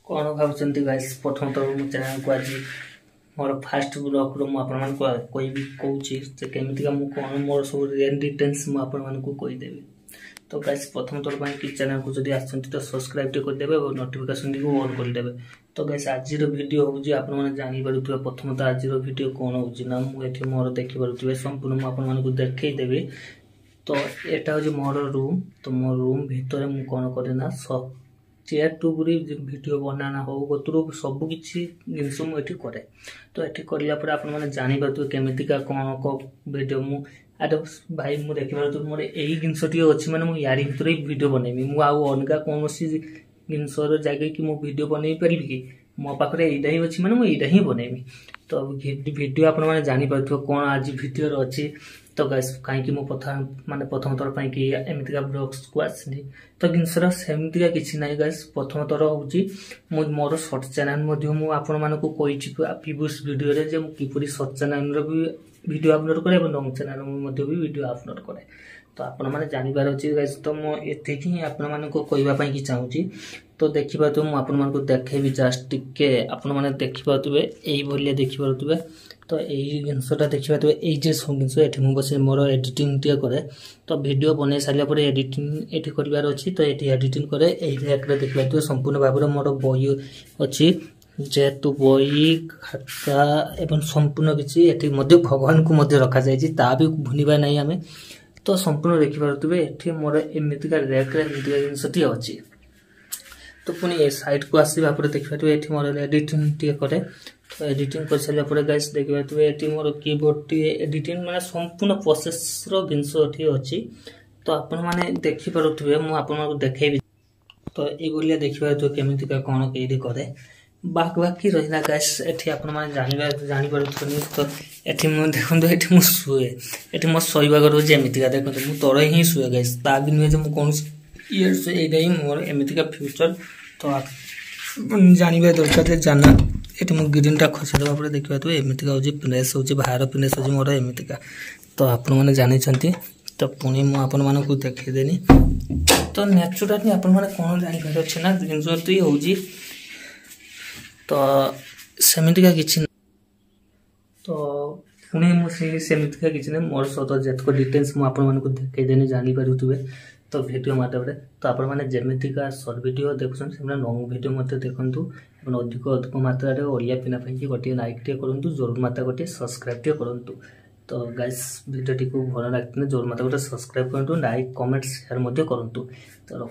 कौन भावुंट गाइस प्रथम थर मो चैनल को आज मोर फास्ट ब्लॉग रो मु आपन को कोई भी कहूची से केमितिका मु कौन मोर सब रियल डिटेल्स मु आपन को कहि देबे। तो गाइस प्रथम थर पई कि चैनल को जदी आछंती तो सब्सक्राइब टे कर देबे और नोटिफिकेशन टी को ऑन कर देबे। तो गाइस आज रो वीडियो होउजी आपन माने जानि परथुबे प्रथम तो आज रो वीडियो कोन होउजी ना मु एठी मोर देखि परथुबे संपूर्ण मु आपन को देखै देबे। तो एटा होजी मोर रूम। तो मोर रूम भीतर मु कोन करे ना सब चेयर टू पूरी वीडियो बनाना हो गोतरो सब किछि जिंस मु एठी करे। तो एठी करला पर आपन माने जानि परथुबे केमितिका कोन को वीडियो मु आरो भाई मु देखि परथु मोर एही जिंसटी अछि माने मु यारी भितरे वीडियो बनेमी मु आउ अनगा कोनोसी जिंसर जागे कि मु वीडियो बनै परिबी कि मो पाखरे एइडा ही अछि माने मु एइडा ही बनेमी। तो वीडियो आपन माने जानि परथु कोन आज वीडियो रो अछि। तो गाइस काई कि मु प्रथम थर पई कि एमितिका ब्लॉग्स को आसनी तो जिनसरा सेमितिका किछि नै गाइस प्रथम थर होउची मु मोर शॉर्ट चैनल मध्ये मु आपन मानको कहिछि प्रीवियस वीडियो रे जे मु किपुरी शॉर्ट चैनल रे भी वीडियो अपलोड करे एवं लॉन्ग चैनल मध्ये भी वीडियो अपलोड करे। तो आपन माने जानि बार अछि गाइस। तो मु एतेकी ही आपन मानको कहबा पई कि चाहूची। तो देखिबा तो मु आपन मानको देखेबी जस्ट टिके आपन माने देखिबा तुबे एई बोलिया देखिबा तुबे। तो एई जिंसटा देखिबा तो एई जे जिंस एठी मु बसे मोर एडिटिंग टिया करे। तो वीडियो बने सालिया पर एडिटिंग एठी करबार अछि। तो एठी एडिटिंग करे एई एकरा देखिबा तो संपूर्ण भाबरे मोर बही अछि जेतु बही खाता एवं संपूर्ण किछि एठी मध्ये भगवान को मध्ये रखा जाय छि ता भी भुनिबा नै हमें। तो संपूर्ण देखिबा तुबे एठी मोर एमितिका रैक रे एमितिका जिंसटी अछि। तो पुनी ए साइड को आसीबा पर देखिबा तो एठी मोर एडिटिंग टिया करे। तो एडिटिंग कर सालिया पर गाइस देखिबा तो एठी मोर कीबोर्ड टी एडिटिंग माने संपूर्ण प्रोसेस रो जिंस एठी अछि। तो आपन माने देखि परथुबे मु आपन को देखेबी। तो ए बोलिया देखिबा तो केमितिका कोन केइदे करे बाकी रहिला गाइस एठी आपन माने जानि परथुनी। तो एठी मु देखन तो एठी मु सुए एठी मो सोइबा करू जे एमितिका देखन तो मु तोरे ही सुए गाइस ता भी नुए जे मु कोन ईयर से एडा ही मोर एमितिका फ्यूचर। तो आप जानिबे दरकार जाना एठी मु ग्रीन टा खसे देबा पर देखिबा तो एमितिका होजी प्लेस होजी बाहर प्लेस होजी मोर एमितिका। तो आपन माने जानि छंती। तो पुनी मु आपन माने को देखै देनी। तो नेचुरली आपन माने कोन जानि पर छै ना जिंसटी होजी। तो सेमितिका किछि तो पुनी मु सेमितिका किछि ने मोर सतो जेतको डिटेल्स मु आपन माने को देखै देनी जानि परथुबे। तो वीडियो माध्यम तो आपण माने जेमितिका शॉर्ट वीडियो देखुछन सेमना लॉन्ग वीडियो मते देखंतु अपन अधिक मात्रा रे ओरिया पिना पई कि गोटे लाइक टे करंतु जरूर माता गोटे सब्सक्राइब टे करंतु। तो गाइस वीडियो टी को भलो लागतने जरूर माता गोटे सब्सक्राइब करंतु लाइक कमेंट शेयर मते करंतु। तो